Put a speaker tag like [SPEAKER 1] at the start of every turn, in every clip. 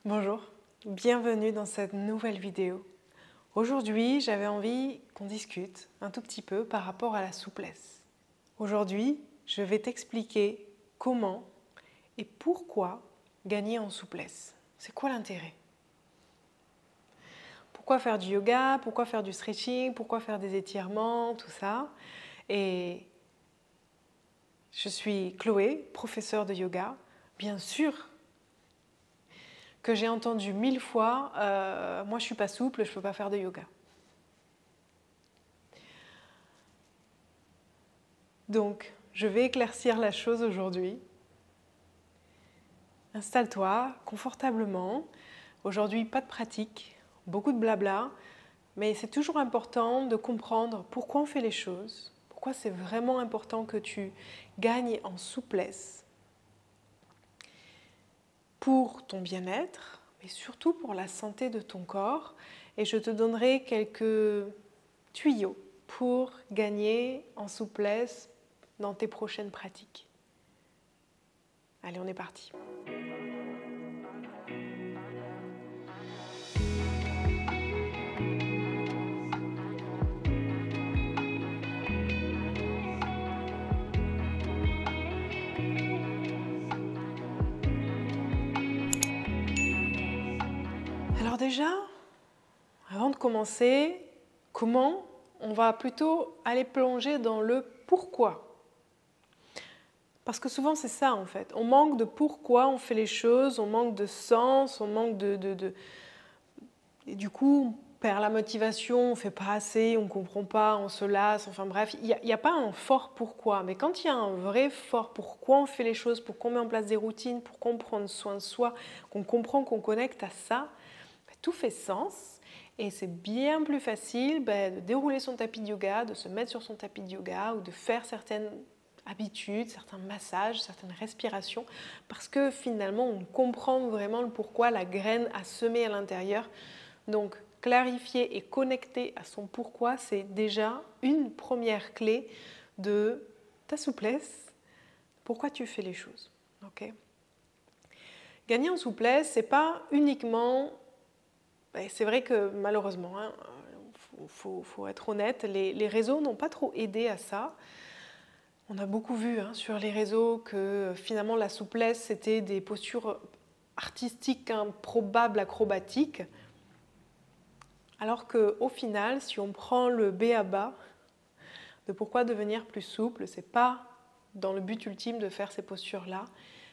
[SPEAKER 1] Bonjour, bienvenue dans cette nouvelle vidéo. Aujourd'hui, j'avais envie qu'on discute un tout petit peu par rapport à la souplesse. Aujourd'hui, je vais t'expliquer comment et pourquoi gagner en souplesse. C'est quoi l'intérêt? Pourquoi faire du yoga? Pourquoi faire du stretching? Pourquoi faire des étirements? Tout ça. Et je suis Chloé, professeure de yoga. Bien sûr que j'ai entendu 1000 fois, moi je suis pas souple, je peux pas faire de yoga. Donc, je vais éclaircir la chose aujourd'hui. Installe-toi confortablement. Aujourd'hui, pas de pratique, beaucoup de blabla, mais c'est toujours important de comprendre pourquoi on fait les choses, pourquoi c'est vraiment important que tu gagnes en souplesse pour ton bien-être, mais surtout pour la santé de ton corps. Et je te donnerai quelques tuyaux pour gagner en souplesse dans tes prochaines pratiques. Allez, on est parti. Alors déjà, avant de commencer, comment? On va plutôt aller plonger dans le pourquoi. Parce que souvent c'est ça en fait. On manque de pourquoi on fait les choses, on manque de sens, on manque de... Et du coup, on perd la motivation, on ne fait pas assez, on ne comprend pas, on se lasse, enfin bref, il n'y a pas un fort pourquoi. Mais quand il y a un vrai fort pourquoi on fait les choses, pourquoi on met en place des routines, pourquoi on prend soin de soi, qu'on comprend, qu'on connecte à ça, tout fait sens. Et c'est bien plus facile de dérouler son tapis de yoga, de se mettre sur son tapis de yoga ou de faire certaines habitudes, certains massages, certaines respirations, parce que finalement on comprend vraiment le pourquoi, la graine à semer à l'intérieur. Donc clarifier et connecter à son pourquoi, c'est déjà une première clé de ta souplesse, pourquoi tu fais les choses. Okay. Gagner en souplesse, c'est pas uniquement... C'est vrai que malheureusement, faut être honnête, les réseaux n'ont pas trop aidé à ça. On a beaucoup vu sur les réseaux que finalement la souplesse c'était des postures artistiques improbables, acrobatiques. Alors qu'au final, si on prend le b.a.-ba de pourquoi devenir plus souple, c'est pas dans le but ultime de faire ces postures-là,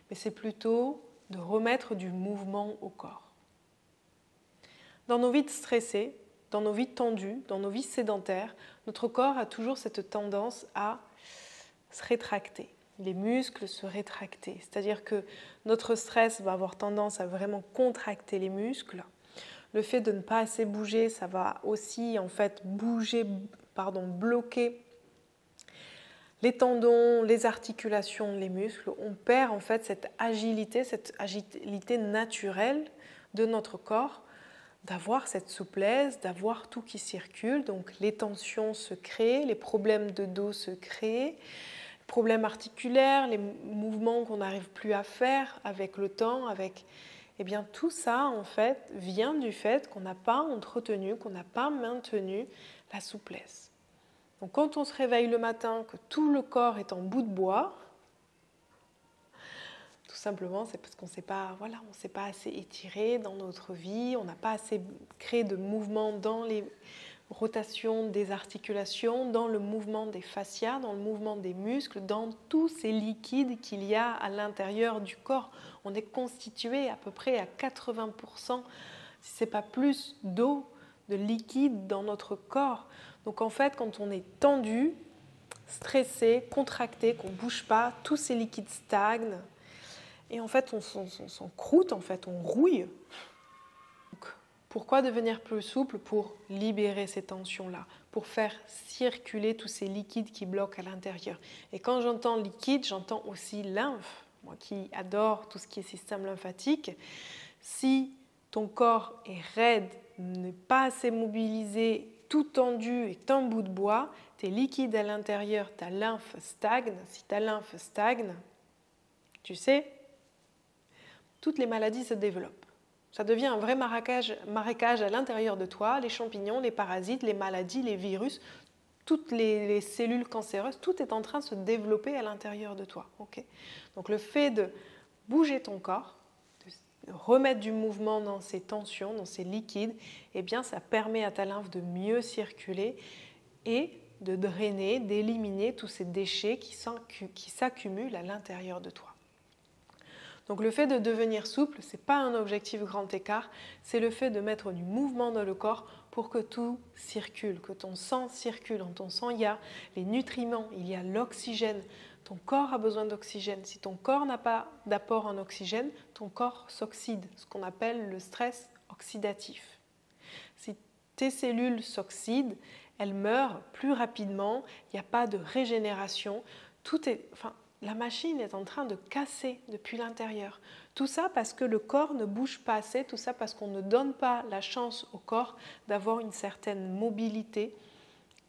[SPEAKER 1] mais c'est plutôt de remettre du mouvement au corps. Dans nos vies stressées, dans nos vies tendues, dans nos vies sédentaires, notre corps a toujours cette tendance à se rétracter. Les muscles se rétracter. C'est-à-dire que notre stress va avoir tendance à vraiment contracter les muscles. Le fait de ne pas assez bouger, ça va aussi en fait bloquer les tendons, les articulations, les muscles. On perd en fait cette agilité naturelle de notre corps, d'avoir cette souplesse, d'avoir tout qui circule. Donc les tensions se créent, les problèmes de dos se créent, les problèmes articulaires, les mouvements qu'on n'arrive plus à faire avec le temps, eh bien, tout ça en fait vient du fait qu'on n'a pas entretenu, qu'on n'a pas maintenu la souplesse. Donc quand on se réveille le matin, que tout le corps est en bout de bois, tout simplement, c'est parce qu'on ne s'est pas assez étiré dans notre vie, on n'a pas assez créé de mouvement dans les rotations des articulations, dans le mouvement des fascias, dans le mouvement des muscles, dans tous ces liquides qu'il y a à l'intérieur du corps. On est constitué à peu près à 80%, si ce n'est pas plus, d'eau, de liquide dans notre corps. Donc en fait, quand on est tendu, stressé, contracté, qu'on ne bouge pas, tous ces liquides stagnent. Et en fait, on s'encroute, en fait, on rouille. Donc, pourquoi devenir plus souple? Pour libérer ces tensions-là, pour faire circuler tous ces liquides qui bloquent à l'intérieur. Et quand j'entends liquide, j'entends aussi lymphe. Moi qui adore tout ce qui est système lymphatique, si ton corps est raide, n'est pas assez mobilisé, tout tendu et un bout de bois, tes liquides à l'intérieur, ta lymphe stagne. Si ta lymphe stagne, tu sais, toutes les maladies se développent. Ça devient un vrai marécage à l'intérieur de toi, les champignons, les parasites, les maladies, les virus, toutes les cellules cancéreuses, tout est en train de se développer à l'intérieur de toi. Okay. Donc le fait de bouger ton corps, de remettre du mouvement dans ces tensions, dans ces liquides, eh bien ça permet à ta lymphe de mieux circuler et de drainer, d'éliminer tous ces déchets qui s'accumulent à l'intérieur de toi. Donc le fait de devenir souple, ce n'est pas un objectif grand écart, c'est le fait de mettre du mouvement dans le corps pour que tout circule, que ton sang circule. Dans ton sang, il y a les nutriments, il y a l'oxygène. Ton corps a besoin d'oxygène. Si ton corps n'a pas d'apport en oxygène, ton corps s'oxyde, ce qu'on appelle le stress oxydatif. Si tes cellules s'oxydent, elles meurent plus rapidement, il n'y a pas de régénération. La machine est en train de casser depuis l'intérieur. Tout ça parce que le corps ne bouge pas assez, tout ça parce qu'on ne donne pas la chance au corps d'avoir une certaine mobilité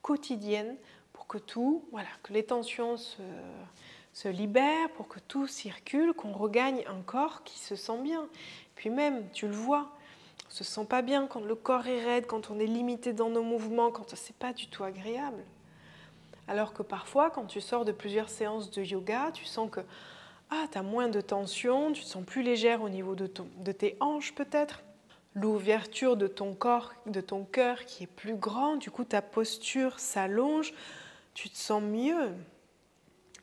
[SPEAKER 1] quotidienne pour que que les tensions se libèrent, pour que tout circule, qu'on regagne un corps qui se sent bien. Puis même, tu le vois, on ne se sent pas bien quand le corps est raide, quand on est limité dans nos mouvements, quand ce n'est pas du tout agréable. Alors que parfois, quand tu sors de plusieurs séances de yoga, tu sens que tu as moins de tension, tu te sens plus légère au niveau de tes hanches peut-être. L'ouverture de ton corps, de ton cœur qui est plus grand, du coup ta posture s'allonge, tu te sens mieux.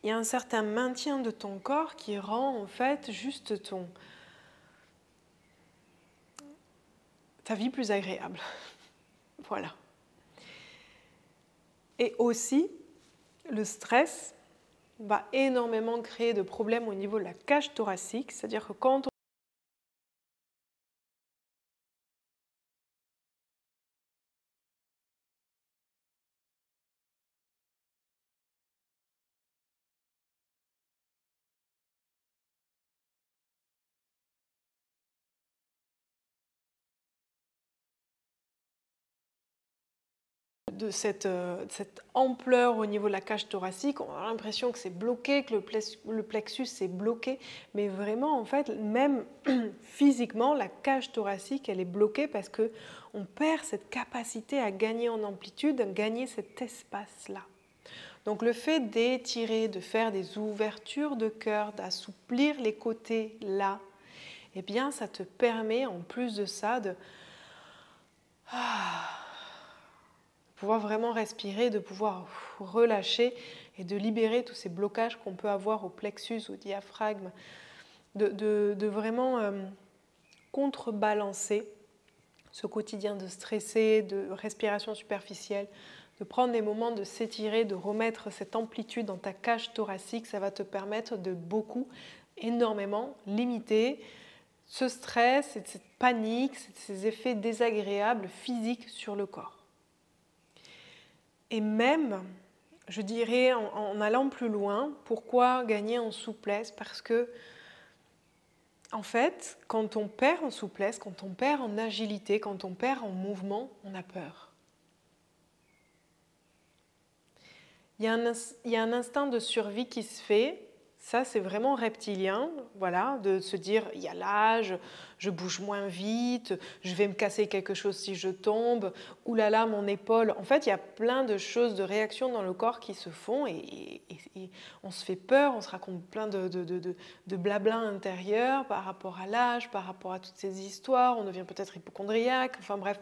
[SPEAKER 1] Il y a un certain maintien de ton corps qui rend en fait juste ta vie plus agréable. Voilà. Et aussi, le stress va énormément créer de problèmes au niveau de la cage thoracique, c'est-à-dire que quand de cette ampleur au niveau de la cage thoracique, on a l'impression que c'est bloqué, que le plexus est bloqué, mais vraiment en fait, même physiquement, la cage thoracique elle est bloquée parce qu'on perd cette capacité à gagner en amplitude, à gagner cet espace-là. Donc le fait d'étirer, de faire des ouvertures de cœur, d'assouplir les côtés là, eh bien ça te permet en plus de ça de pouvoir vraiment respirer, de pouvoir relâcher et de libérer tous ces blocages qu'on peut avoir au plexus, au diaphragme, de vraiment contrebalancer ce quotidien de stressé, de respiration superficielle, de prendre des moments de s'étirer, de remettre cette amplitude dans ta cage thoracique, ça va te permettre de énormément limiter ce stress, cette panique, ces effets désagréables physiques sur le corps. Et même, je dirais, en allant plus loin, pourquoi gagner en souplesse? Parce que, en fait, quand on perd en souplesse, quand on perd en agilité, quand on perd en mouvement, on a peur. Il y a un instinct de survie qui se fait. Ça, c'est vraiment reptilien, voilà, de se dire, il y a l'âge, je bouge moins vite, je vais me casser quelque chose si je tombe, oulala, mon épaule. En fait, il y a plein de choses, de réactions dans le corps qui se font et on se fait peur, on se raconte plein de blabla intérieur par rapport à l'âge, par rapport à toutes ces histoires, on devient peut-être hypocondriaque, enfin bref.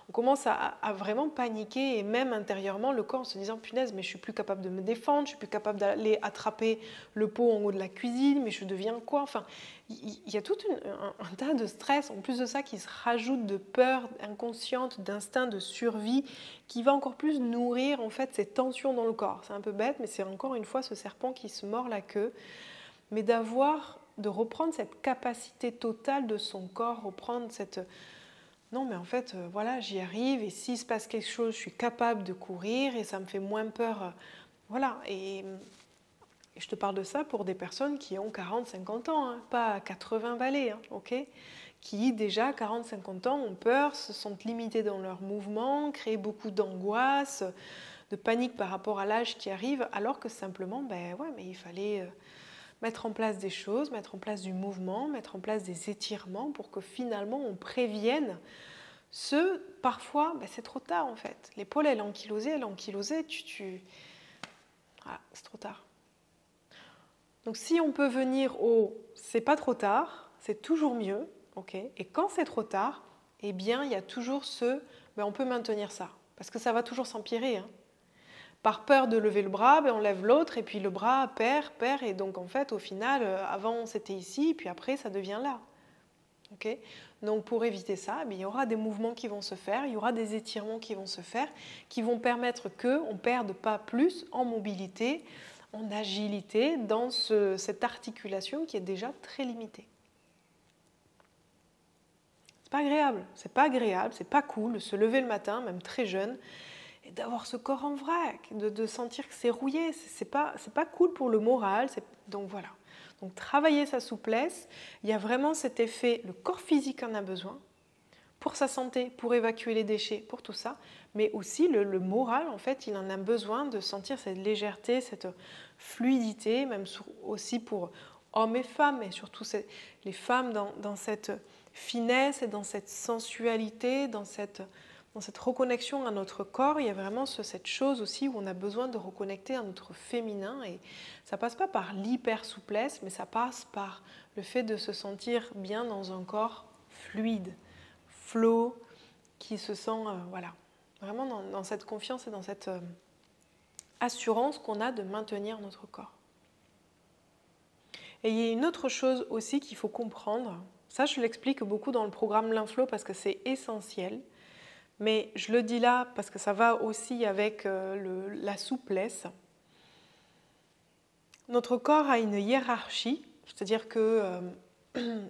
[SPEAKER 1] On commence à vraiment paniquer et même intérieurement, le corps en se disant « punaise, mais je suis plus capable de me défendre, je suis plus capable d'aller attraper le pot en haut de la cuisine, mais je deviens quoi ?» Enfin, il y a tout un tas de stress, en plus de ça, qui se rajoute de peur inconsciente, d'instinct de survie, qui va encore plus nourrir en fait ces tensions dans le corps. C'est un peu bête, mais c'est encore une fois ce serpent qui se mord la queue. Mais de reprendre cette capacité totale de son corps, reprendre cette... Non, mais en fait, voilà, j'y arrive et s'il se passe quelque chose, je suis capable de courir et ça me fait moins peur. Voilà, et je te parle de ça pour des personnes qui ont 40-50 ans, hein, pas 80 balais, hein, ok, qui déjà, 40-50 ans, ont peur, se sentent limités dans leurs mouvements, créent beaucoup d'angoisse, de panique par rapport à l'âge qui arrive, alors que simplement, ben ouais, mais il fallait mettre en place des choses, mettre en place du mouvement, mettre en place des étirements pour que finalement on prévienne parfois, c'est trop tard en fait. L'épaule elle est ankylosée, voilà, c'est trop tard. Donc si on peut venir au c'est pas trop tard, c'est toujours mieux, ok. Et quand c'est trop tard, eh bien il y a toujours on peut maintenir ça, parce que ça va toujours s'empirer. Par peur de lever le bras, on lève l'autre et puis le bras perd, et donc en fait au final, avant c'était ici, puis après ça devient là. Okay. Donc pour éviter ça, il y aura des mouvements qui vont se faire, il y aura des étirements qui vont se faire, qui vont permettre qu'on ne perde pas plus en mobilité, en agilité dans cette articulation qui est déjà très limitée. C'est pas agréable, c'est pas cool de se lever le matin, même très jeune, et d'avoir ce corps en vrac, de sentir que c'est rouillé, c'est pas cool pour le moral, donc voilà. Donc travailler sa souplesse, il y a vraiment cet effet, le corps physique en a besoin, pour sa santé, pour évacuer les déchets, pour tout ça, mais aussi le moral, en fait, il en a besoin de sentir cette légèreté, cette fluidité, même aussi pour hommes et femmes, et surtout les femmes dans cette finesse et dans cette sensualité, dans cette reconnexion à notre corps. Il y a vraiment cette chose aussi où on a besoin de reconnecter à notre féminin, et ça passe pas par l'hyper-souplesse, mais ça passe par le fait de se sentir bien dans un corps fluide, flow, qui se sent vraiment dans cette confiance et dans cette assurance qu'on a de maintenir notre corps. Et il y a une autre chose aussi qu'il faut comprendre, ça je l'explique beaucoup dans le programme L'Inflow parce que c'est essentiel, mais je le dis là parce que ça va aussi avec la souplesse. Notre corps a une hiérarchie, c'est-à-dire qu'il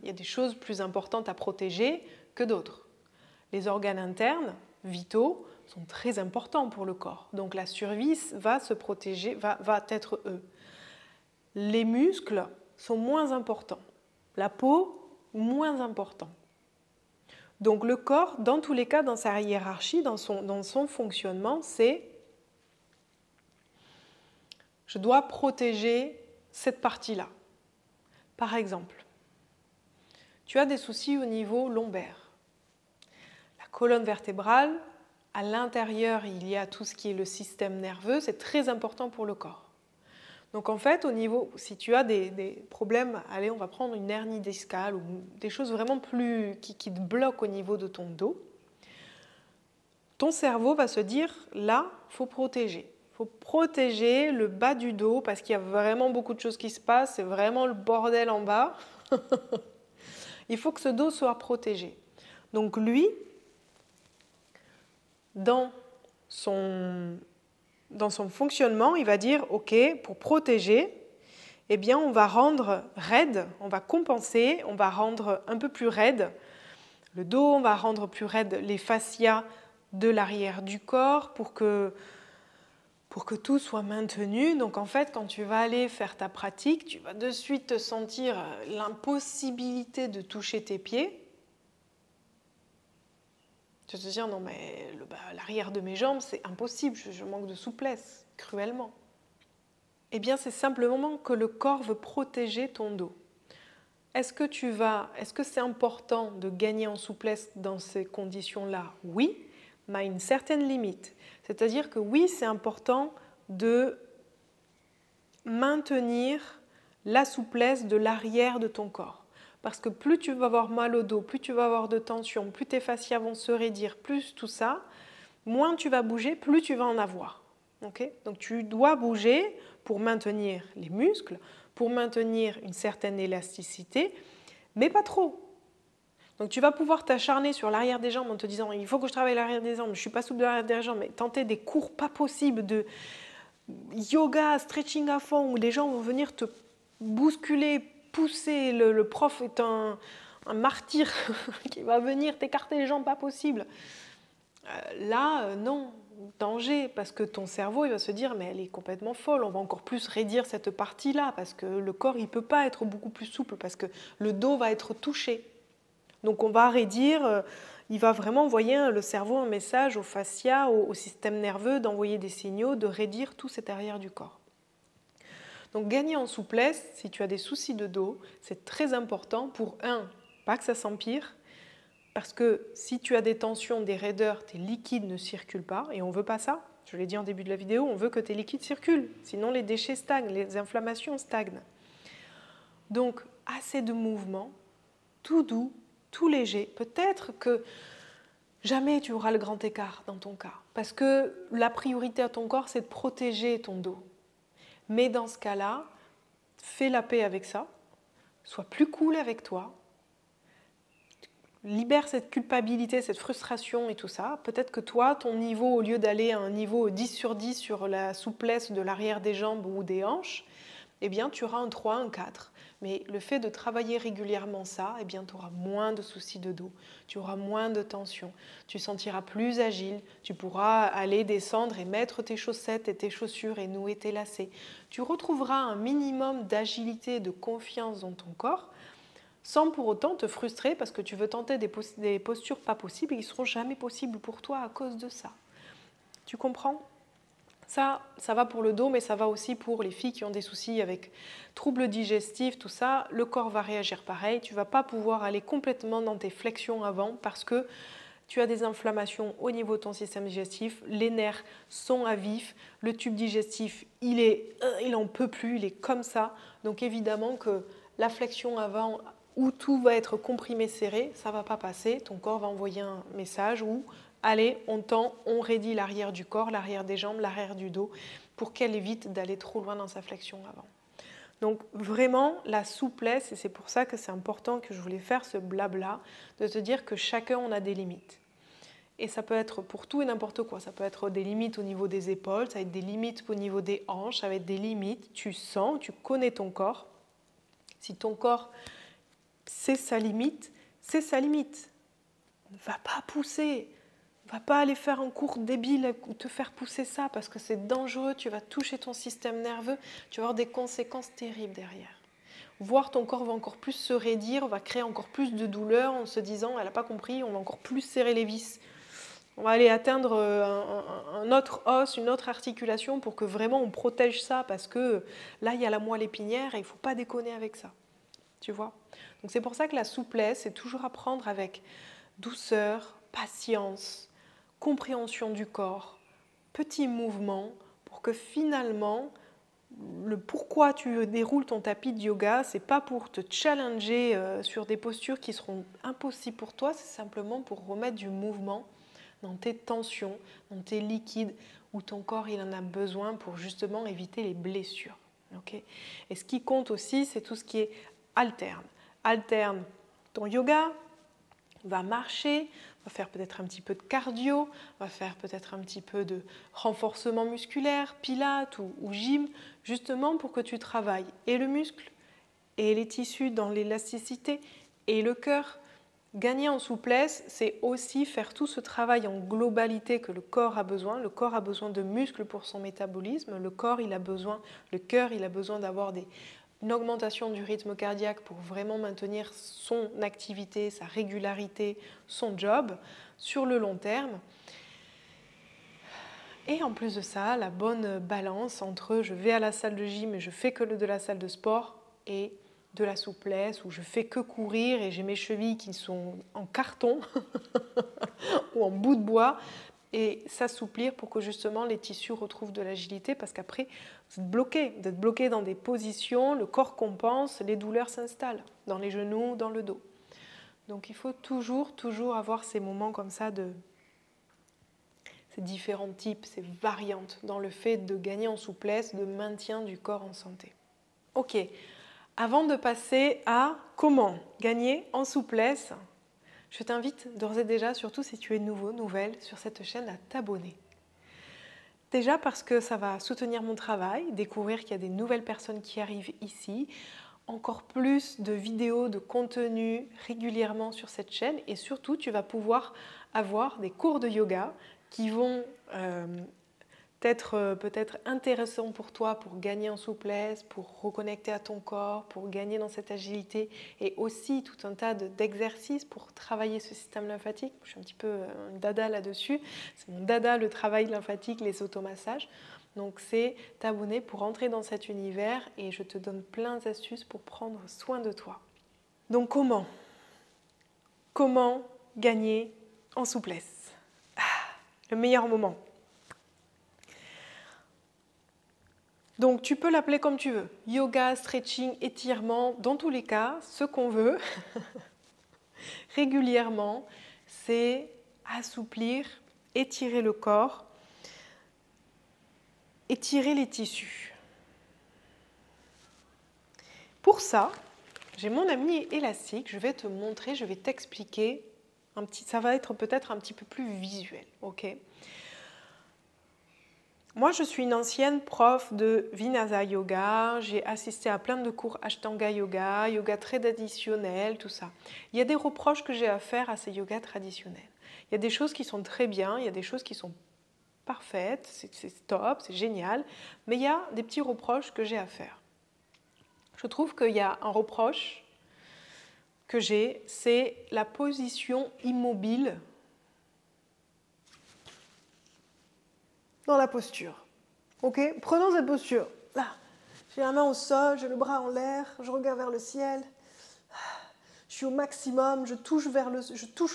[SPEAKER 1] y a des choses plus importantes à protéger que d'autres. Les organes internes, vitaux, sont très importants pour le corps. Donc la survie va se protéger, va être eux. Les muscles sont moins importants. La peau, moins important. Donc le corps, dans tous les cas, dans sa hiérarchie, dans son fonctionnement, c'est je dois protéger cette partie-là. Par exemple, tu as des soucis au niveau lombaire. La colonne vertébrale, à l'intérieur, il y a tout ce qui est le système nerveux, c'est très important pour le corps. Donc en fait, si tu as des problèmes, allez, on va prendre une hernie discale ou des choses vraiment plus qui te bloquent au niveau de ton dos, ton cerveau va se dire, là, il faut protéger. Il faut protéger le bas du dos parce qu'il y a vraiment beaucoup de choses qui se passent, c'est vraiment le bordel en bas. Il faut que ce dos soit protégé. Donc lui, dans son fonctionnement, il va dire, ok, pour protéger, eh bien, on va rendre raide, on va compenser, on va rendre un peu plus raide le dos, on va rendre plus raide les fascias de l'arrière du corps pour que tout soit maintenu. Donc en fait, quand tu vas aller faire ta pratique, tu vas de suite te sentir l'impossibilité de toucher tes pieds. Tu vas te dire, non mais l'arrière de mes jambes, c'est impossible, je manque de souplesse, cruellement. Eh bien, c'est simplement que le corps veut protéger ton dos. Est-ce que c'est important de gagner en souplesse dans ces conditions-là? Oui, mais à une certaine limite. C'est-à-dire que oui, c'est important de maintenir la souplesse de l'arrière de ton corps. Parce que plus tu vas avoir mal au dos, plus tu vas avoir de tension, plus tes fascias vont se raidir, plus tout ça, moins tu vas bouger, plus tu vas en avoir. Okay? Donc tu dois bouger pour maintenir les muscles, pour maintenir une certaine élasticité, mais pas trop. Donc tu vas pouvoir t'acharner sur l'arrière des jambes en te disant il faut que je travaille l'arrière des jambes, je ne suis pas souple de l'arrière des jambes, mais tenter des cours pas possibles de yoga, stretching à fond, où les gens vont venir te bousculer, pousser, le prof est un martyr qui va venir t'écarter les jambes pas possible. Là, non, danger, parce que ton cerveau il va se dire mais elle est complètement folle, on va encore plus raidir cette partie-là, parce que le corps il ne peut pas être beaucoup plus souple, parce que le dos va être touché. Donc on va raidir, il va vraiment envoyer le cerveau un message au fascia, au système nerveux, d'envoyer des signaux, de raidir tout cet arrière du corps. Donc gagner en souplesse, si tu as des soucis de dos, c'est très important pour, pas que ça s'empire, parce que si tu as des tensions, des raideurs, tes liquides ne circulent pas, et on ne veut pas ça. Je l'ai dit en début de la vidéo, on veut que tes liquides circulent, sinon les déchets stagnent, les inflammations stagnent. Donc assez de mouvement, tout doux, tout léger. Peut-être que jamais tu auras le grand écart dans ton cas, parce que la priorité à ton corps, c'est de protéger ton dos. Mais dans ce cas-là, fais la paix avec ça, sois plus cool avec toi, libère cette culpabilité, cette frustration et tout ça. Peut-être que toi, ton niveau, au lieu d'aller à un niveau 10 sur 10 sur la souplesse de l'arrière des jambes ou des hanches, eh bien, tu auras un 3, un 4. Mais le fait de travailler régulièrement ça, eh bien, tu auras moins de soucis de dos, tu auras moins de tension, tu sentiras plus agile, tu pourras aller descendre et mettre tes chaussettes et tes chaussures et nouer tes lacets. Tu retrouveras un minimum d'agilité et de confiance dans ton corps, sans pour autant te frustrer parce que tu veux tenter des postures pas possibles et qui ne seront jamais possibles pour toi à cause de ça. Tu comprends ? Ça va pour le dos, mais ça va aussi pour les filles qui ont des soucis avec troubles digestifs, tout ça. Le corps va réagir pareil. Tu ne vas pas pouvoir aller complètement dans tes flexions avant parce que tu as des inflammations au niveau de ton système digestif. Les nerfs sont à vif. Le tube digestif, il en peut plus, il est comme ça. Donc évidemment que la flexion avant, où tout va être comprimé, serré, ça ne va pas passer. Ton corps va envoyer un message où, allez, on tend, on raidit l'arrière du corps, l'arrière des jambes, l'arrière du dos, pour qu'elle évite d'aller trop loin dans sa flexion avant. Donc vraiment, la souplesse, et c'est pour ça que c'est important que je voulais faire ce blabla, de te dire que chacun, on a des limites. Et ça peut être pour tout et n'importe quoi. Ça peut être des limites au niveau des épaules, ça va être des limites au niveau des hanches, ça va être des limites, tu sens, tu connais ton corps. Si ton corps c'est sa limite, c'est sa limite. Ne va pas pousser. Ne va pas aller faire un cours débile ou te faire pousser ça parce que c'est dangereux, tu vas toucher ton système nerveux, tu vas avoir des conséquences terribles derrière. Voir ton corps va encore plus se raidir, va créer encore plus de douleur en se disant elle n'a pas compris, on va encore plus serrer les vis. On va aller atteindre un autre os, une autre articulation pour que vraiment on protège ça parce que là il y a la moelle épinière et il ne faut pas déconner avec ça. Tu vois ? Donc c'est pour ça que la souplesse, c'est toujours à prendre avec douceur, patience, compréhension du corps, petits mouvements, pour que finalement, le pourquoi tu déroules ton tapis de yoga, c'est pas pour te challenger sur des postures qui seront impossibles pour toi, c'est simplement pour remettre du mouvement dans tes tensions, dans tes liquides, où ton corps il en a besoin pour justement éviter les blessures. Okay ? Et ce qui compte aussi, c'est tout ce qui est alterne. Alterne ton yoga, va marcher, va faire peut-être un petit peu de cardio, va faire peut-être un petit peu de renforcement musculaire, pilates ou gym, justement pour que tu travailles et le muscle, et les tissus dans l'élasticité, et le cœur. Gagner en souplesse, c'est aussi faire tout ce travail en globalité que le corps a besoin. Le corps a besoin de muscles pour son métabolisme, le cœur, il a besoin d'avoir une augmentation du rythme cardiaque pour vraiment maintenir son activité, sa régularité, son job sur le long terme. Et en plus de ça, la bonne balance entre je vais à la salle de gym et je fais que de la salle de sport et de la souplesse où je fais que courir et j'ai mes chevilles qui sont en carton ou en bout de bois et s'assouplir pour que justement les tissus retrouvent de l'agilité parce qu'après vous êtes bloqué dans des positions, le corps compense, les douleurs s'installent dans les genoux, dans le dos. Donc il faut toujours avoir ces moments comme ça ces différents types, ces variantes dans le fait de gagner en souplesse, de maintien du corps en santé. Ok, avant de passer à comment gagner en souplesse, je t'invite d'ores et déjà, surtout si tu es nouvelle sur cette chaîne, à t'abonner. Déjà parce que ça va soutenir mon travail, découvrir qu'il y a des nouvelles personnes qui arrivent ici, encore plus de vidéos, de contenu régulièrement sur cette chaîne et surtout tu vas pouvoir avoir des cours de yoga qui vont être peut-être intéressants pour toi pour gagner en souplesse, pour reconnecter à ton corps, pour gagner dans cette agilité et aussi tout un tas d'exercices pour travailler ce système lymphatique. Je suis un petit peu un dada là-dessus, c'est mon dada le travail lymphatique, les automassages. Donc c'est t'abonner pour entrer dans cet univers et je te donne plein d'astuces pour prendre soin de toi. Donc comment gagner en souplesse? Le meilleur moment. Donc tu peux l'appeler comme tu veux. Yoga, stretching, étirement, dans tous les cas, ce qu'on veut régulièrement, c'est assouplir, étirer le corps, étirer les tissus. Pour ça, j'ai mon ami élastique, je vais te montrer, je vais t'expliquer, ça va être peut-être un petit peu plus visuel, ok? Moi, je suis une ancienne prof de Vinyasa Yoga, j'ai assisté à plein de cours Ashtanga Yoga, yoga très traditionnel, tout ça. Il y a des reproches que j'ai à faire à ces yogas traditionnels. Il y a des choses qui sont très bien, il y a des choses qui sont parfaites, c'est top, c'est génial, mais il y a des petits reproches que j'ai à faire. Je trouve qu'il y a un reproche que j'ai, c'est la position immobile dans la posture. Ok, prenons cette posture. Là, j'ai la main au sol, j'ai le bras en l'air, je regarde vers le ciel. Je suis au maximum, je touche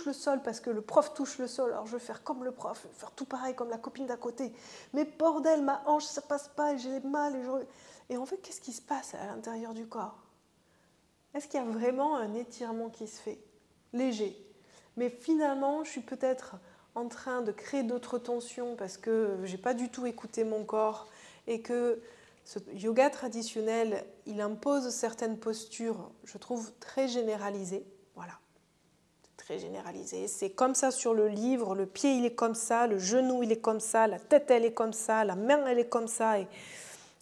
[SPEAKER 1] le sol parce que le prof touche le sol. Alors je vais faire comme le prof, je vais faire tout pareil comme la copine d'à côté. Mais bordel, ma hanche, ça passe pas et j'ai mal. Et en fait, qu'est-ce qui se passe à l'intérieur du corps? Est-ce qu'il y a vraiment un étirement qui se fait? Léger. Mais finalement, je suis peut-être en train de créer d'autres tensions parce que je n'ai pas du tout écouté mon corps et que ce yoga traditionnel, il impose certaines postures, je trouve, très généralisées. Voilà, très généralisées. C'est comme ça sur le livre, le pied, il est comme ça, le genou, il est comme ça, la tête, elle est comme ça, la main, elle est comme ça. Et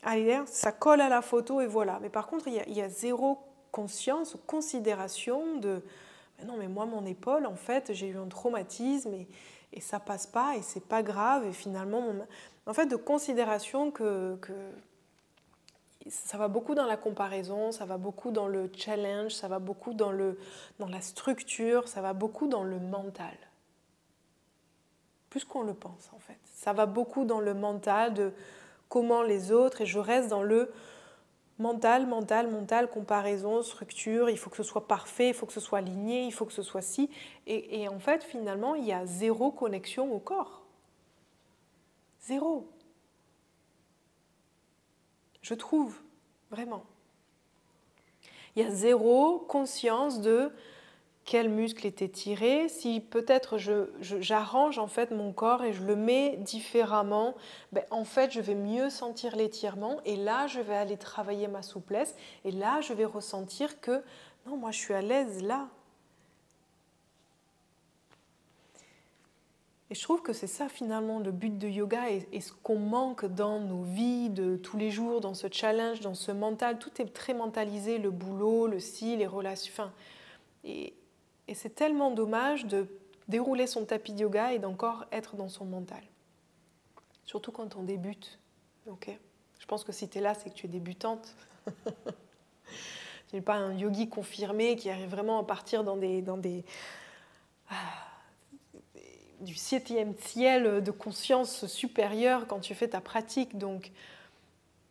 [SPEAKER 1] allez, ça colle à la photo et voilà. Mais par contre, il y a zéro conscience ou considération de « non, mais moi, mon épaule, en fait, j'ai eu un traumatisme et ça passe pas et c'est pas grave. » Et finalement, en fait, de considération que ça va beaucoup dans la comparaison, ça va beaucoup dans le challenge, ça va beaucoup dans la structure, ça va beaucoup dans le mental. Plus qu'on le pense, en fait. Ça va beaucoup dans le mental de comment les autres, et je reste dans le mental, comparaison, structure, il faut que ce soit parfait, il faut que ce soit aligné, il faut que ce soit ci. Et en fait, finalement, il y a zéro connexion au corps. Zéro. Je trouve, vraiment. Il y a zéro conscience de quel muscle est étiré. Si peut-être j'arrange en fait mon corps et je le mets différemment, en fait je vais mieux sentir l'étirement et là je vais aller travailler ma souplesse et là je vais ressentir que non, moi je suis à l'aise là. Et je trouve que c'est ça finalement le but de yoga et ce qu'on manque dans nos vies de tous les jours, dans ce challenge, dans ce mental. Tout est très mentalisé, le boulot, le ci, les relations. Et c'est tellement dommage de dérouler son tapis de yoga et d'encore être dans son mental. Surtout quand on débute. Okay, je pense que si tu es là, c'est que tu es débutante. Tu n'es pas un yogi confirmé qui arrive vraiment à partir dans du 7e ciel de conscience supérieure quand tu fais ta pratique. Donc,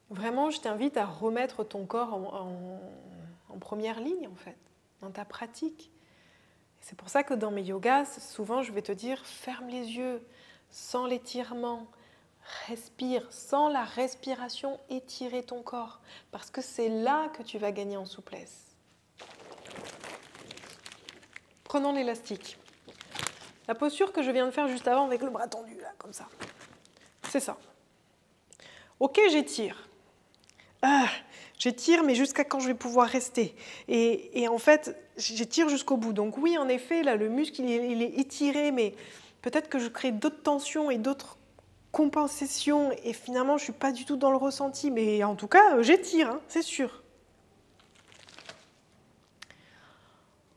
[SPEAKER 1] vraiment, je t'invite à remettre ton corps en première ligne, en fait, dans ta pratique. C'est pour ça que dans mes yogas, souvent, je vais te dire, ferme les yeux, sens l'étirement, respire, sens la respiration étirer ton corps, parce que c'est là que tu vas gagner en souplesse. Prenons l'élastique. La posture que je viens de faire juste avant avec le bras tendu, là, comme ça. C'est ça. Ok, j'étire. J'étire, mais jusqu'à quand je vais pouvoir rester. Et en fait, j'étire jusqu'au bout. Donc oui, en effet, là, le muscle, il est étiré, mais peut-être que je crée d'autres tensions et d'autres compensations, et finalement, je ne suis pas du tout dans le ressenti. Mais en tout cas, j'étire, hein, c'est sûr.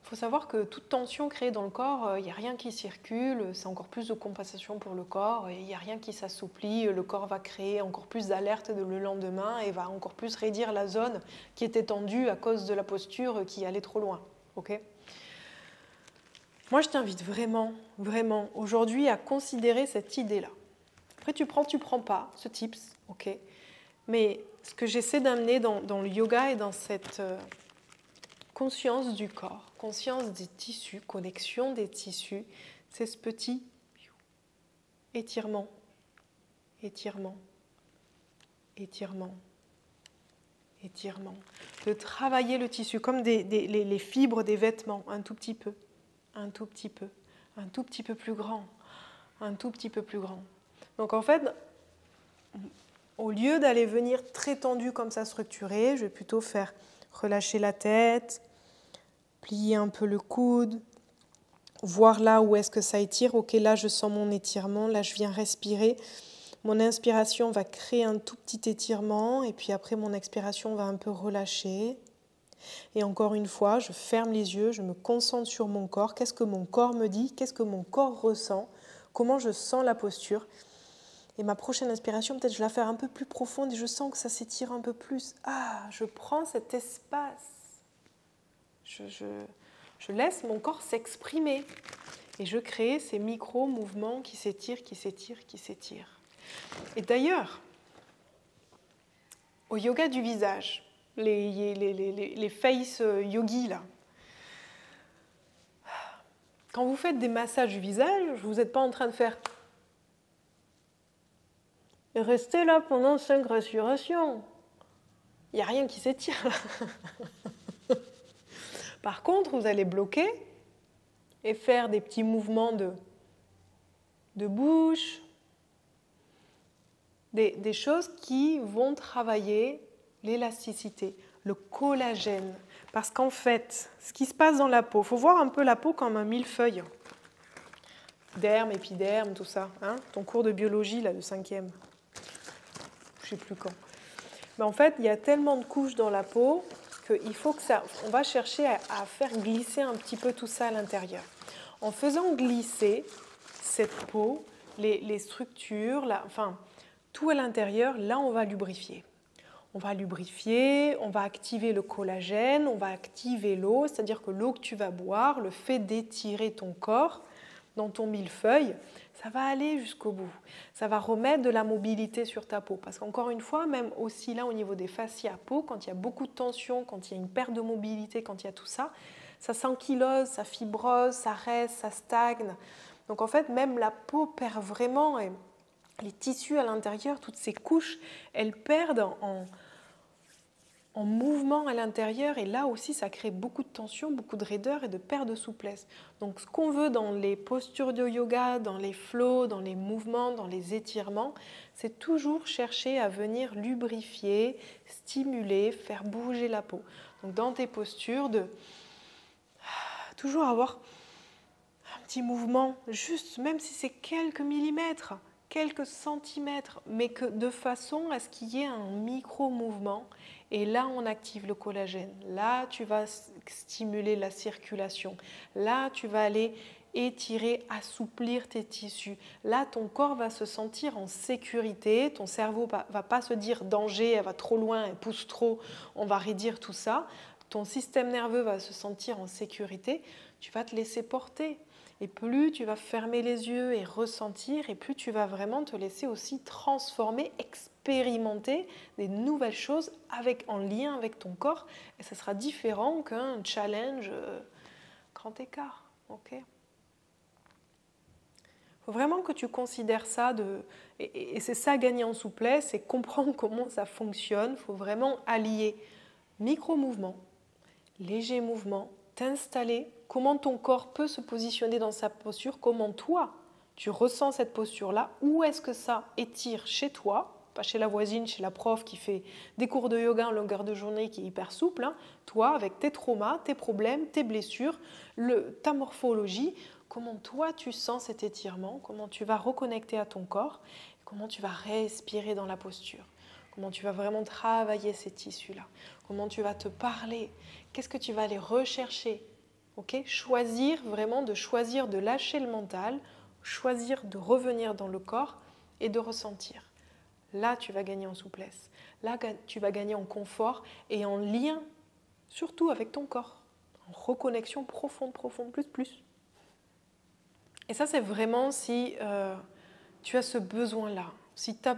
[SPEAKER 1] Il faut savoir que toute tension créée dans le corps, il n'y a rien qui circule, c'est encore plus de compensation pour le corps, et il n'y a rien qui s'assouplit, le corps va créer encore plus d'alerte le lendemain et va encore plus raidir la zone qui était tendue à cause de la posture qui allait trop loin. Okay ? Moi, je t'invite vraiment, vraiment, aujourd'hui à considérer cette idée-là. Après, tu prends pas, ce tips, ok. Mais ce que j'essaie d'amener dans le yoga et dans cette conscience du corps, conscience des tissus, connexion des tissus, c'est ce petit étirement, étirement, étirement, étirement. De travailler le tissu comme les fibres des vêtements, un tout petit peu, un tout petit peu, un tout petit peu plus grand, un tout petit peu plus grand. Donc en fait, au lieu d'aller venir très tendu comme ça, structuré, je vais plutôt faire relâcher la tête, plier un peu le coude, voir là où est-ce que ça étire. Ok, là je sens mon étirement, là je viens respirer. Mon inspiration va créer un tout petit étirement et puis après mon expiration va un peu relâcher. Et encore une fois, je ferme les yeux, je me concentre sur mon corps. Qu'est-ce que mon corps me dit? Qu'est-ce que mon corps ressent? Comment je sens la posture? Et ma prochaine inspiration, peut-être je la fais un peu plus profonde et je sens que ça s'étire un peu plus. Ah, je prends cet espace. Je laisse mon corps s'exprimer. Et je crée ces micro-mouvements qui s'étirent, qui s'étirent, qui s'étirent. Et d'ailleurs, au yoga du visage, les face yogis, là, quand vous faites des massages du visage, vous n'êtes pas en train de faire et restez là pendant 5 respirations. Il n'y a rien qui s'étire là. Par contre, vous allez bloquer et faire des petits mouvements de bouche, des choses qui vont travailler l'élasticité, le collagène. Parce qu'en fait, ce qui se passe dans la peau, il faut voir un peu la peau comme un millefeuille. Derme, épiderme, tout ça. Hein, ton cours de biologie, là, le 5e. Je ne sais plus quand. Mais en fait, il y a tellement de couches dans la peau qu'il faut que ça... On va chercher à faire glisser un petit peu tout ça à l'intérieur. En faisant glisser cette peau, les structures, tout à l'intérieur, là, on va lubrifier. On va lubrifier, on va activer le collagène, on va activer l'eau, c'est-à-dire que l'eau que tu vas boire, le fait d'étirer ton corps dans ton millefeuille, ça va aller jusqu'au bout. Ça va remettre de la mobilité sur ta peau. Parce qu'encore une fois, même aussi là au niveau des fascias à peau, quand il y a beaucoup de tension, quand il y a une perte de mobilité, quand il y a tout ça, ça s'ankylose, ça fibrose, ça reste, ça stagne. Donc en fait, même la peau perd vraiment, et les tissus à l'intérieur, toutes ces couches, elles perdent en mouvement à l'intérieur, et là aussi ça crée beaucoup de tension, beaucoup de raideur et de perte de souplesse. Donc ce qu'on veut dans les postures de yoga, dans les flows, dans les mouvements, dans les étirements, c'est toujours chercher à venir lubrifier, stimuler, faire bouger la peau. Donc dans tes postures, de toujours avoir un petit mouvement, juste, même si c'est quelques millimètres, quelques centimètres, mais que de façon à ce qu'il y ait un micro-mouvement. Et là, on active le collagène. Là, tu vas stimuler la circulation. Là, tu vas aller étirer, assouplir tes tissus. Là, ton corps va se sentir en sécurité. Ton cerveau ne va pas se dire danger, elle va trop loin, elle pousse trop, on va raidir tout ça. Ton système nerveux va se sentir en sécurité. Tu vas te laisser porter. Et plus tu vas fermer les yeux et ressentir, et plus tu vas vraiment te laisser aussi transformer, expérimenter des nouvelles choses en lien avec ton corps. Et ça sera différent qu'un challenge grand écart. Okay, faut vraiment que tu considères ça, et c'est ça gagner en souplesse, c'est comprendre comment ça fonctionne. Il faut vraiment allier micro-mouvements, léger mouvement, t'installer, comment ton corps peut se positionner dans sa posture, comment toi, tu ressens cette posture-là, où est-ce que ça étire chez toi, pas chez la voisine, chez la prof qui fait des cours de yoga en longueur de journée qui est hyper souple, hein. Toi, avec tes traumas, tes problèmes, tes blessures, ta morphologie, comment toi tu sens cet étirement, comment tu vas reconnecter à ton corps, comment tu vas respirer dans la posture. Comment tu vas vraiment travailler ces tissus-là. Comment tu vas te parler. Qu'est-ce que tu vas aller rechercher. Okay, choisir de lâcher le mental, choisir de revenir dans le corps et de ressentir. Là, tu vas gagner en souplesse. Là, tu vas gagner en confort et en lien, surtout avec ton corps. En reconnexion profonde, plus. Et ça, c'est vraiment si tu as ce besoin-là. Si tu n'as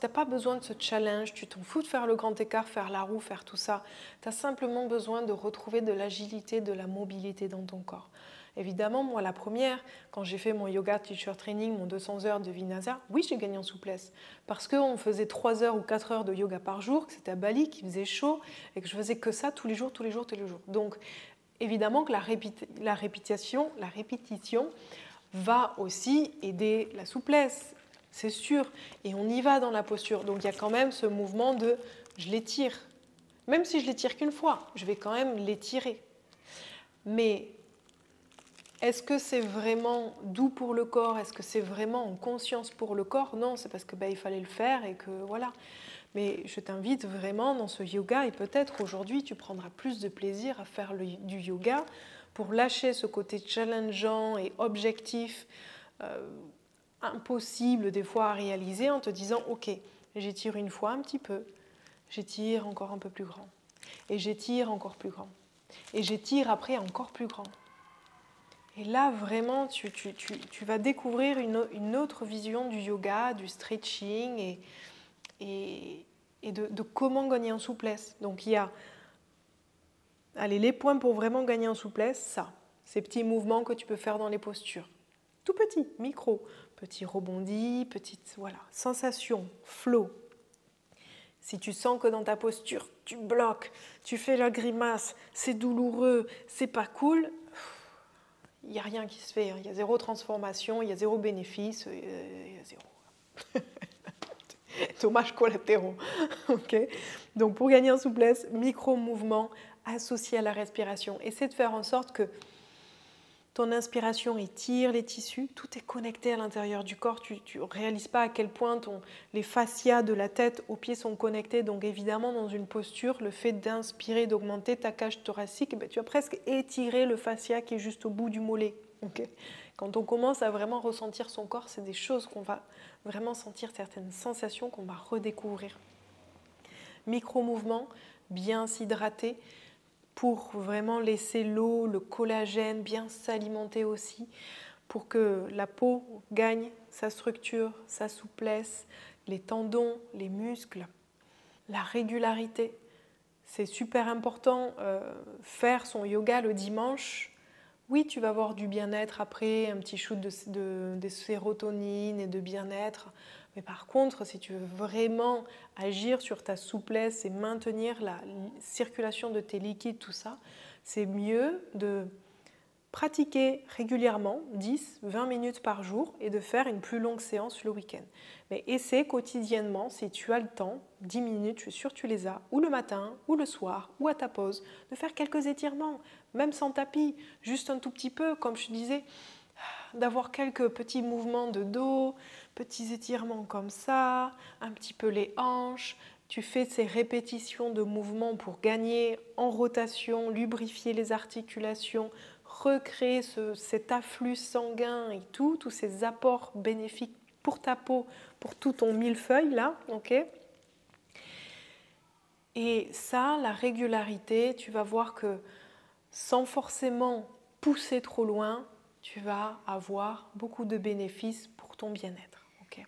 [SPEAKER 1] pas besoin de ce challenge, tu t'en fous de faire le grand écart, faire la roue, faire tout ça, tu as simplement besoin de retrouver de l'agilité, de la mobilité dans ton corps. Évidemment, moi, la première, quand j'ai fait mon yoga teacher training, mon 200 heures de Vinyasa, oui, j'ai gagné en souplesse. Parce qu'on faisait 3 heures ou 4 heures de yoga par jour, que c'était à Bali, qu'il faisait chaud, et que je faisais que ça tous les jours, tous les jours, tous les jours. Donc, évidemment que la répétition va aussi aider la souplesse, c'est sûr. Et on y va dans la posture. Donc, il y a quand même ce mouvement de je l'étire. Même si je l'étire qu'une fois, je vais quand même l'étirer. Mais est-ce que c'est vraiment doux pour le corps? Est-ce que c'est vraiment en conscience pour le corps? Non, c'est parce que il fallait le faire et que voilà. Mais je t'invite vraiment dans ce yoga et peut-être aujourd'hui tu prendras plus de plaisir à faire du yoga pour lâcher ce côté challengeant et objectif, impossible des fois à réaliser en te disant ok, j'étire une fois un petit peu, j'étire encore un peu plus grand et j'étire encore plus grand et j'étire après encore plus grand. Et là, vraiment, tu vas découvrir une autre vision du yoga, du stretching et de comment gagner en souplesse. Donc, il y a les points pour vraiment gagner en souplesse, ça, ces petits mouvements que tu peux faire dans les postures. Tout petit, micro, petit rebondi, petite sensation, flow. Si tu sens que dans ta posture, tu bloques, tu fais la grimace, c'est douloureux, c'est pas cool, il n'y a rien qui se fait, il y a zéro transformation, il y a zéro bénéfice, il y a zéro. Dommages collatéraux. Okay. Donc pour gagner en souplesse, micro-mouvement associé à la respiration. Essaie de faire en sorte que ton inspiration étire les tissus, tout est connecté à l'intérieur du corps, tu ne réalises pas à quel point les fascias de la tête aux pieds sont connectés, donc évidemment dans une posture, le fait d'inspirer, d'augmenter ta cage thoracique, tu vas presque étirer le fascia qui est juste au bout du mollet. Okay. Quand on commence à vraiment ressentir son corps, c'est des choses qu'on va vraiment sentir, certaines sensations qu'on va redécouvrir. Micro-mouvement, bien s'hydrater, pour vraiment laisser l'eau, le collagène bien s'alimenter aussi, pour que la peau gagne sa structure, sa souplesse, les tendons, les muscles, la régularité. C'est super important, faire son yoga le dimanche. Oui, tu vas avoir du bien-être après, un petit shoot de sérotonine et de bien-être. Mais par contre, si tu veux vraiment agir sur ta souplesse et maintenir la circulation de tes liquides, tout ça, c'est mieux de pratiquer régulièrement, 10-20 minutes par jour, et de faire une plus longue séance le week-end. Mais essaie quotidiennement, si tu as le temps, 10 minutes, je suis sûre que tu les as, ou le matin, ou le soir, ou à ta pause, de faire quelques étirements, même sans tapis, juste un tout petit peu, comme je disais, d'avoir quelques petits mouvements de dos, petits étirements comme ça, un petit peu les hanches. Tu fais ces répétitions de mouvements pour gagner en rotation, lubrifier les articulations, recréer cet afflux sanguin et tous ces apports bénéfiques pour ta peau, pour tout ton millefeuille là, ok. Et ça, la régularité, tu vas voir que sans forcément pousser trop loin, tu vas avoir beaucoup de bénéfices pour ton bien-être. Okay.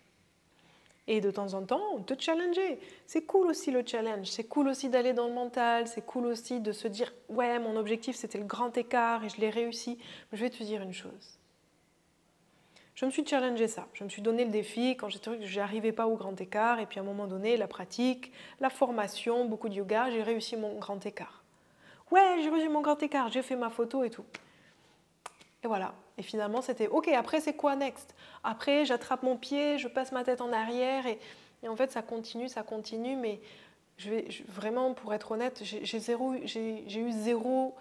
[SPEAKER 1] Et de temps en temps, te challenger. C'est cool aussi le challenge, c'est cool aussi d'aller dans le mental, c'est cool aussi de se dire « Ouais, mon objectif c'était le grand écart et je l'ai réussi. » Mais je vais te dire une chose. Je me suis challengé ça, je me suis donné le défi quand j'ai trouvé que je n'arrivais pas au grand écart et puis à un moment donné, la pratique, la formation, beaucoup de yoga, j'ai réussi mon grand écart. Ouais, j'ai réussi mon grand écart, j'ai fait ma photo et tout. Et voilà. Et finalement, c'était OK, après, c'est quoi next? Après, j'attrape mon pied, je passe ma tête en arrière. Et en fait, ça continue. Mais vraiment, pour être honnête, j'ai eu zéro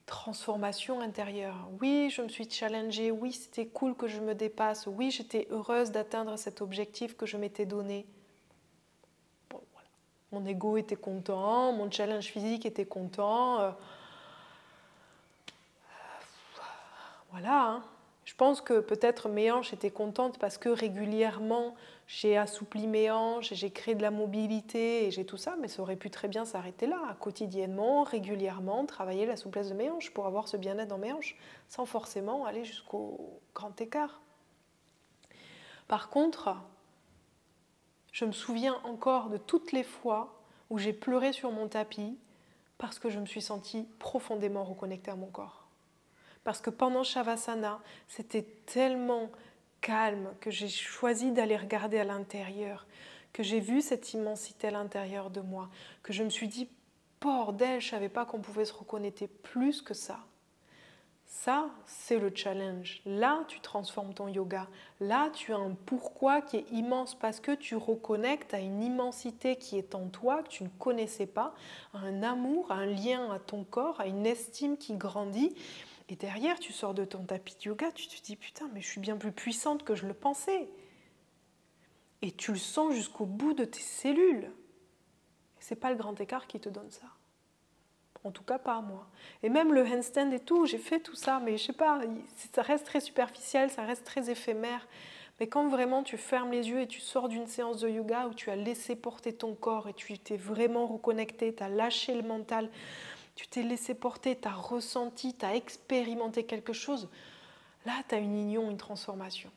[SPEAKER 1] transformation intérieure. Oui, je me suis challengée. Oui, c'était cool que je me dépasse. Oui, j'étais heureuse d'atteindre cet objectif que je m'étais donné. Bon, voilà. Mon ego était content, mon challenge physique était content. Voilà, hein. Je pense que peut-être mes hanches étaient contentes parce que régulièrement j'ai assoupli mes hanches, j'ai créé de la mobilité et j'ai tout ça, mais ça aurait pu très bien s'arrêter là, quotidiennement, régulièrement, travailler la souplesse de mes hanches pour avoir ce bien-être dans mes hanches, sans forcément aller jusqu'au grand écart. Par contre, je me souviens encore de toutes les fois où j'ai pleuré sur mon tapis parce que je me suis sentie profondément reconnectée à mon corps. Parce que pendant Shavasana, c'était tellement calme que j'ai choisi d'aller regarder à l'intérieur, que j'ai vu cette immensité à l'intérieur de moi, que je me suis dit, bordel, je ne savais pas qu'on pouvait se reconnecter plus que ça. Ça, c'est le challenge. Là, tu transformes ton yoga. Là, tu as un pourquoi qui est immense parce que tu reconnectes à une immensité qui est en toi, que tu ne connaissais pas, à un amour, à un lien à ton corps, à une estime qui grandit. Et derrière, tu sors de ton tapis de yoga, tu te dis, putain, mais je suis bien plus puissante que je le pensais. Et tu le sens jusqu'au bout de tes cellules. Ce n'est pas le grand écart qui te donne ça. En tout cas, pas à moi. Et même le handstand et tout, j'ai fait tout ça, mais je sais pas, ça reste très superficiel, ça reste très éphémère. Mais quand vraiment tu fermes les yeux et tu sors d'une séance de yoga où tu as laissé porter ton corps et tu t'es vraiment reconnecté, tu as lâché le mental, tu t'es laissé porter, tu as ressenti, tu as expérimenté quelque chose, là, tu as une union, une transformation.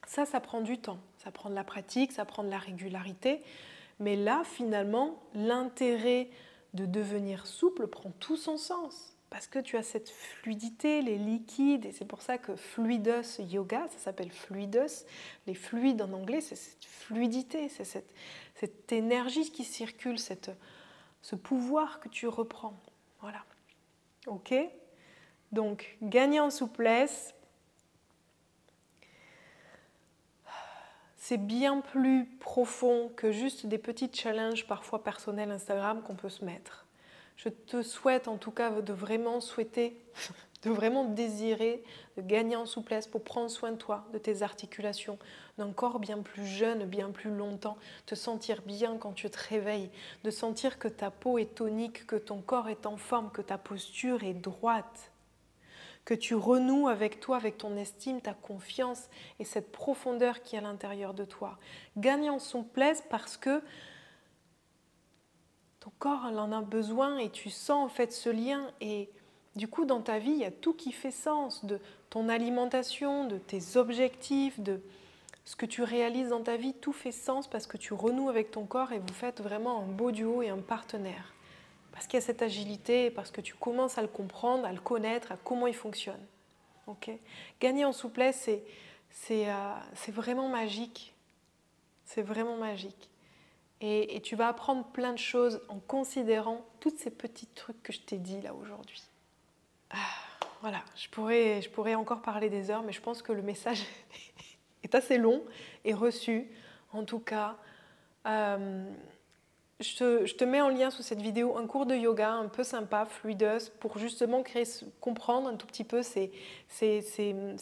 [SPEAKER 1] Ça prend du temps, ça prend de la pratique, ça prend de la régularité. Mais là, finalement, l'intérêt de devenir souple prend tout son sens. Parce que tu as cette fluidité, les liquides, et c'est pour ça que Fluidus Yoga, ça s'appelle Fluidus. Les fluides en anglais, c'est cette fluidité, c'est cette énergie qui circule, ce pouvoir que tu reprends. Voilà. Ok ? Donc, gagner en souplesse, c'est bien plus profond que juste des petits challenges parfois personnels Instagram qu'on peut se mettre. Je te souhaite en tout cas de vraiment souhaiter, de vraiment désirer de gagner en souplesse pour prendre soin de toi, de tes articulations, d'un corps bien plus jeune, bien plus longtemps, te sentir bien quand tu te réveilles, de sentir que ta peau est tonique, que ton corps est en forme, que ta posture est droite. Que tu renoues avec toi, avec ton estime, ta confiance et cette profondeur qui est à l'intérieur de toi. Gagne en souplesse parce que ton corps en a besoin et tu sens en fait ce lien. Et du coup, dans ta vie, il y a tout qui fait sens, de ton alimentation, de tes objectifs, de ce que tu réalises dans ta vie, tout fait sens parce que tu renoues avec ton corps et vous faites vraiment un beau duo et un partenaire. Parce qu'il y a cette agilité, parce que tu commences à le comprendre, à le connaître, à comment il fonctionne. Okay ? Gagner en souplesse, c'est vraiment magique. C'est vraiment magique. Et tu vas apprendre plein de choses en considérant tous ces petits trucs que je t'ai dit là aujourd'hui. Voilà, je pourrais encore parler des heures, mais je pense que le message est assez long et reçu. En tout cas, je te mets en lien sous cette vidéo un cours de yoga un peu sympa, Fluidus, pour justement comprendre un tout petit peu ces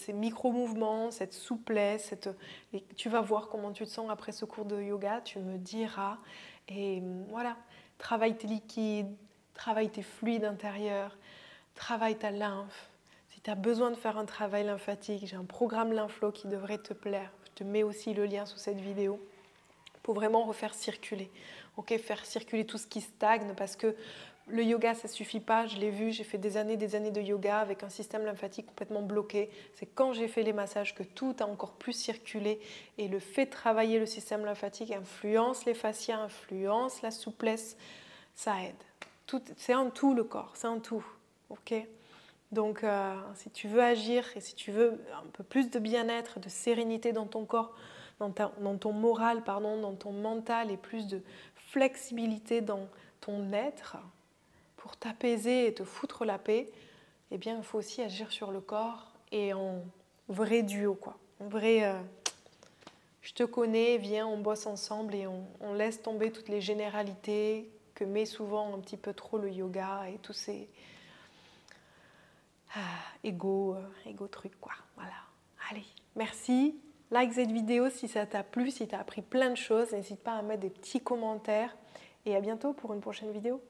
[SPEAKER 1] micro-mouvements, cette souplesse. Et tu vas voir comment tu te sens après ce cours de yoga, tu me diras. Et voilà, travaille tes liquides, travaille tes fluides intérieurs, travaille ta lymphe. Si tu as besoin de faire un travail lymphatique, j'ai un programme Lymphflow qui devrait te plaire. Je te mets aussi le lien sous cette vidéo pour vraiment refaire circuler. Okay, faire circuler tout ce qui stagne parce que le yoga, ça ne suffit pas. Je l'ai vu, j'ai fait des années de yoga avec un système lymphatique complètement bloqué. C'est quand j'ai fait les massages que tout a encore plus circulé et le fait de travailler le système lymphatique influence les fascias, influence la souplesse, ça aide. C'est un tout le corps, c'est un tout. Okay ? Donc, si tu veux agir et si tu veux un peu plus de bien-être, de sérénité dans ton corps, dans ton moral, dans ton mental et plus de flexibilité dans ton être pour t'apaiser et te foutre la paix, eh bien, il faut aussi agir sur le corps et en vrai duo, quoi. En vrai, je te connais, viens, on bosse ensemble et on laisse tomber toutes les généralités que met souvent un petit peu trop le yoga et tous ces égo trucs, quoi. Voilà. Allez, merci. Like cette vidéo si ça t'a plu, si tu as appris plein de choses. N'hésite pas à mettre des petits commentaires. Et à bientôt pour une prochaine vidéo.